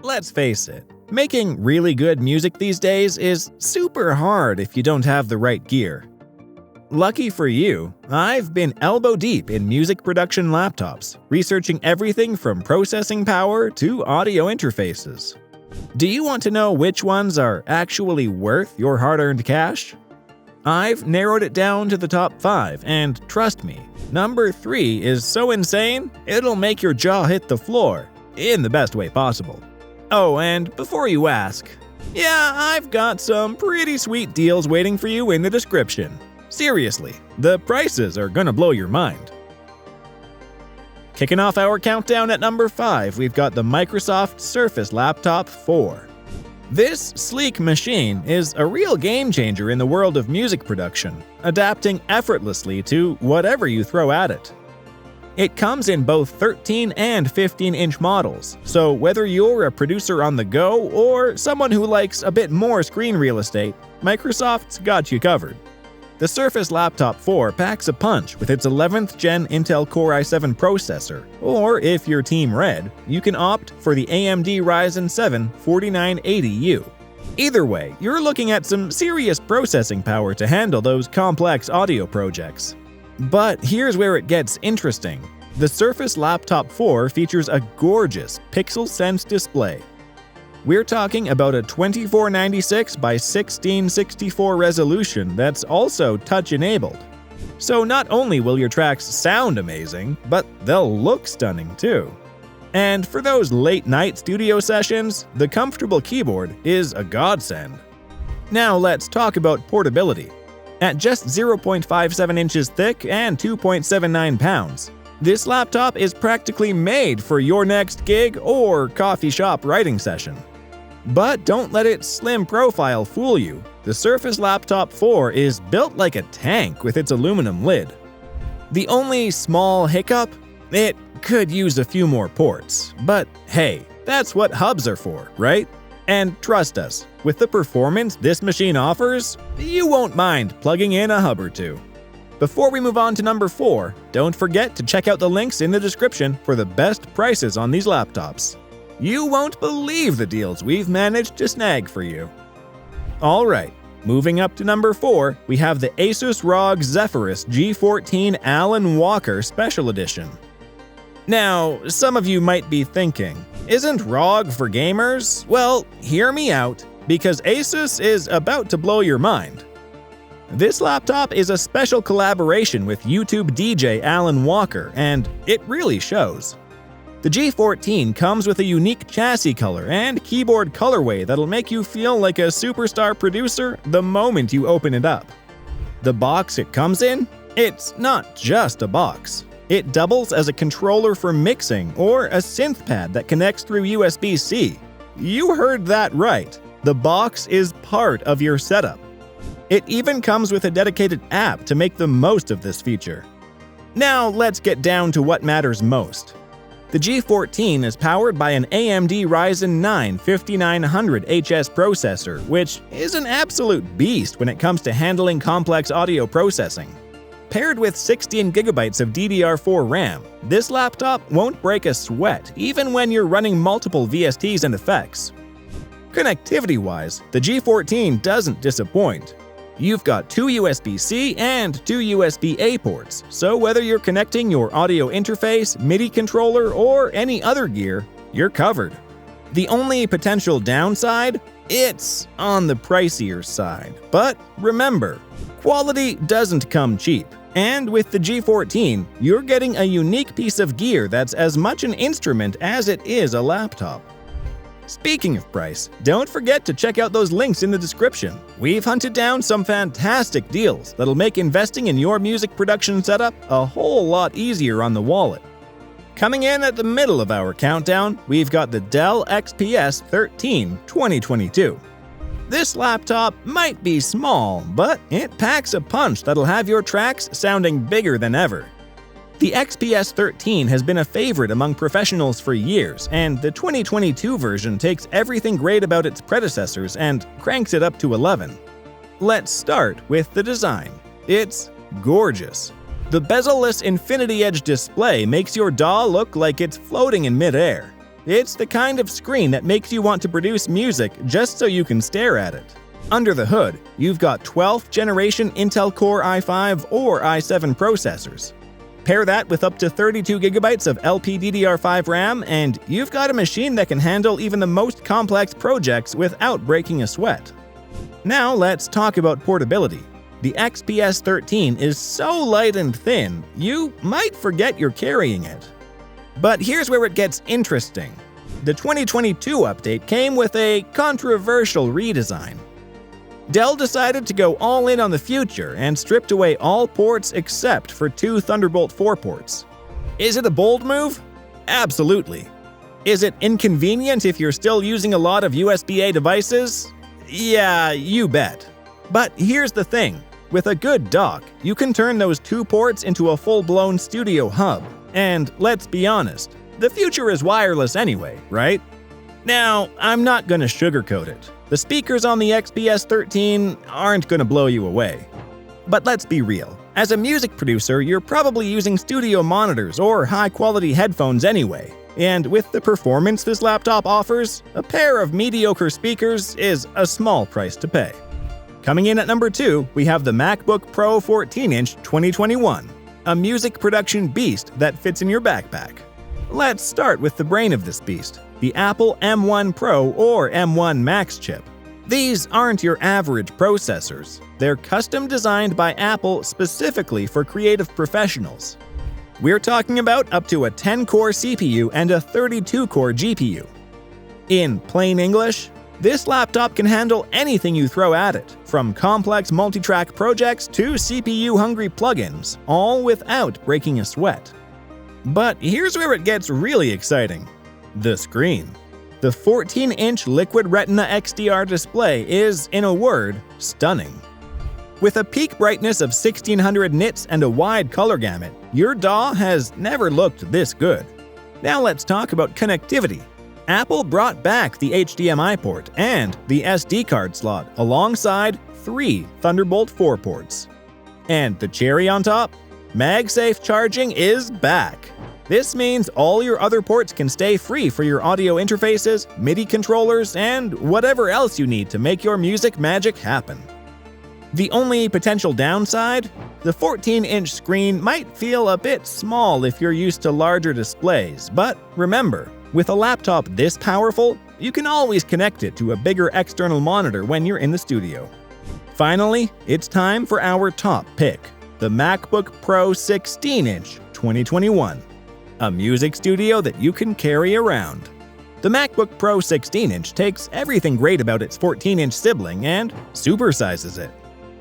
let's face it, making really good music these days is super hard if you don't have the right gear. Lucky for you, I've been elbow deep in music production laptops, researching everything from processing power to audio interfaces. Do you want to know which ones are actually worth your hard-earned cash? I've narrowed it down to the top 5, and trust me, number 3 is so insane, it'll make your jaw hit the floor, in the best way possible. Oh, and before you ask, yeah, I've got some pretty sweet deals waiting for you in the description. Seriously, the prices are gonna blow your mind. Kicking off our countdown at number 5, we've got the Microsoft Surface Laptop 4. This sleek machine is a real game changer in the world of music production, adapting effortlessly to whatever you throw at it. It comes in both 13 and 15-inch models, so whether you're a producer on the go or someone who likes a bit more screen real estate, Microsoft's got you covered. The Surface Laptop 4 packs a punch with its 11th gen Intel Core i7 processor, or if you're Team Red, you can opt for the AMD Ryzen 7 4980U. Either way, you're looking at some serious processing power to handle those complex audio projects. But here's where it gets interesting. The Surface Laptop 4 features a gorgeous PixelSense display. We're talking about a 2496 by 1664 resolution that's also touch-enabled. So not only will your tracks sound amazing, but they'll look stunning too. And for those late-night studio sessions, the comfortable keyboard is a godsend. Now let's talk about portability. At just 0.57 inches thick and 2.79 pounds, this laptop is practically made for your next gig or coffee shop writing session. But don't let its slim profile fool you. The Surface Laptop 4 is built like a tank with its aluminum lid. The only small hiccup? It could use a few more ports. But hey, that's what hubs are for, right? And trust us, with the performance this machine offers, you won't mind plugging in a hub or two. Before we move on to number 4, don't forget to check out the links in the description for the best prices on these laptops. You won't believe the deals we've managed to snag for you. Alright, moving up to number 4, we have the Asus ROG Zephyrus G14 Alan Walker Special Edition. Now, some of you might be thinking, isn't ROG for gamers? Well, hear me out, because Asus is about to blow your mind. This laptop is a special collaboration with YouTube DJ Alan Walker, and it really shows. The G14 comes with a unique chassis color and keyboard colorway that'll make you feel like a superstar producer the moment you open it up. The box it comes in? It's not just a box. It doubles as a controller for mixing or a synth pad that connects through USB-C. You heard that right. The box is part of your setup. It even comes with a dedicated app to make the most of this feature. Now let's get down to what matters most. The G14 is powered by an AMD Ryzen 9 5900HS processor, which is an absolute beast when it comes to handling complex audio processing. Paired with 16GB of DDR4 RAM, this laptop won't break a sweat even when you're running multiple VSTs and effects. Connectivity-wise, the G14 doesn't disappoint. You've got 2 USB-C and 2 USB-A ports, so whether you're connecting your audio interface, MIDI controller, or any other gear, you're covered. The only potential downside? It's on the pricier side. But remember, quality doesn't come cheap. And with the G14, you're getting a unique piece of gear that's as much an instrument as it is a laptop. Speaking of price, don't forget to check out those links in the description. We've hunted down some fantastic deals that'll make investing in your music production setup a whole lot easier on the wallet. Coming in at the middle of our countdown, we've got the Dell XPS 13 2022. This laptop might be small, but it packs a punch that'll have your tracks sounding bigger than ever. The XPS 13 has been a favorite among professionals for years, and the 2022 version takes everything great about its predecessors and cranks it up to 11. Let's start with the design. It's gorgeous. The bezel-less Infinity Edge display makes your DAW look like it's floating in midair. It's the kind of screen that makes you want to produce music just so you can stare at it. Under the hood, you've got 12th generation Intel Core i5 or i7 processors. Pair that with up to 32 GB of LPDDR5 RAM, and you've got a machine that can handle even the most complex projects without breaking a sweat. Now let's talk about portability. The XPS 13 is so light and thin, you might forget you're carrying it. But here's where it gets interesting. The 2022 update came with a controversial redesign. Dell decided to go all in on the future and stripped away all ports except for 2 Thunderbolt 4 ports. Is it a bold move? Absolutely. Is it inconvenient if you're still using a lot of USB-A devices? Yeah, you bet. But here's the thing. With a good dock, you can turn those 2 ports into a full-blown studio hub. And let's be honest, the future is wireless anyway, right? Now, I'm not gonna sugarcoat it. The speakers on the XPS 13 aren't gonna blow you away. But let's be real. As a music producer, you're probably using studio monitors or high-quality headphones anyway. And with the performance this laptop offers, a pair of mediocre speakers is a small price to pay. Coming in at number 2, we have the MacBook Pro 14-inch 2021, a music production beast that fits in your backpack. Let's start with the brain of this beast, the Apple M1 Pro or M1 Max chip. These aren't your average processors. They're custom designed by Apple specifically for creative professionals. We're talking about up to a 10-core CPU and a 32-core GPU. In plain English, this laptop can handle anything you throw at it, from complex multi-track projects to CPU-hungry plugins, all without breaking a sweat. But here's where it gets really exciting. The screen. The 14-inch Liquid Retina XDR display is, in a word, stunning. With a peak brightness of 1600 nits and a wide color gamut, your DAW has never looked this good. Now let's talk about connectivity. Apple brought back the HDMI port and the SD card slot alongside 3 Thunderbolt 4 ports. And the cherry on top? MagSafe charging is back. This means all your other ports can stay free for your audio interfaces, MIDI controllers, and whatever else you need to make your music magic happen. The only potential downside? The 14-inch screen might feel a bit small if you're used to larger displays, but remember, with a laptop this powerful, you can always connect it to a bigger external monitor when you're in the studio. Finally, it's time for our top pick, the MacBook Pro 16-inch 2021. A music studio that you can carry around. The MacBook Pro 16-inch takes everything great about its 14-inch sibling and supersizes it.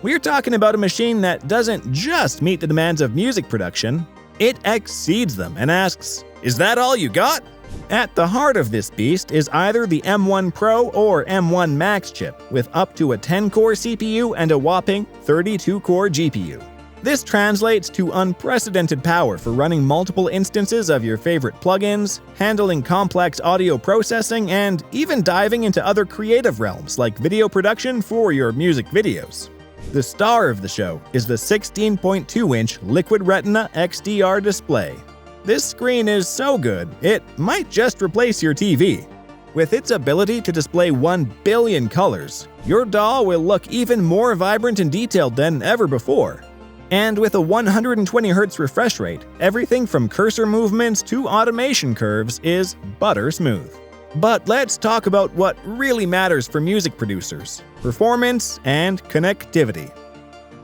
We're talking about a machine that doesn't just meet the demands of music production, it exceeds them and asks, "Is that all you got?" At the heart of this beast is either the M1 Pro or M1 Max chip with up to a 10-core CPU and a whopping 32-core GPU. This translates to unprecedented power for running multiple instances of your favorite plugins, handling complex audio processing, and even diving into other creative realms like video production for your music videos. The star of the show is the 16.2-inch Liquid Retina XDR display. This screen is so good, it might just replace your TV. With its ability to display 1 billion colors, your DAW will look even more vibrant and detailed than ever before. And with a 120Hz refresh rate, everything from cursor movements to automation curves is butter smooth. But let's talk about what really matters for music producers: performance and connectivity.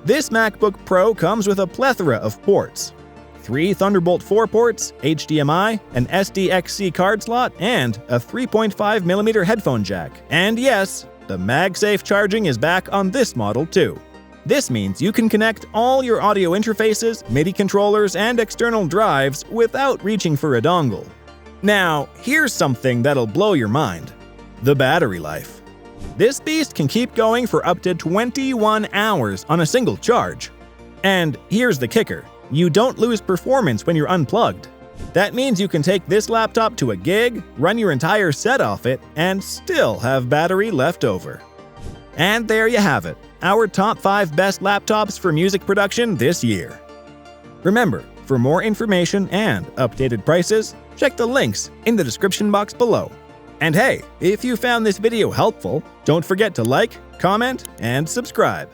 This MacBook Pro comes with a plethora of ports. 3 Thunderbolt 4 ports, HDMI, an SDXC card slot, and a 3.5mm headphone jack. And yes, the MagSafe charging is back on this model too. This means you can connect all your audio interfaces, MIDI controllers, and external drives without reaching for a dongle. Now, here's something that'll blow your mind: the battery life. This beast can keep going for up to 21 hours on a single charge. And here's the kicker: you don't lose performance when you're unplugged. That means you can take this laptop to a gig, run your entire set off it, and still have battery left over. And there you have it, our top 5 best laptops for music production this year. Remember, for more information and updated prices, Check the links in the description box below. And hey, if you found this video helpful, don't forget to like, comment, and subscribe.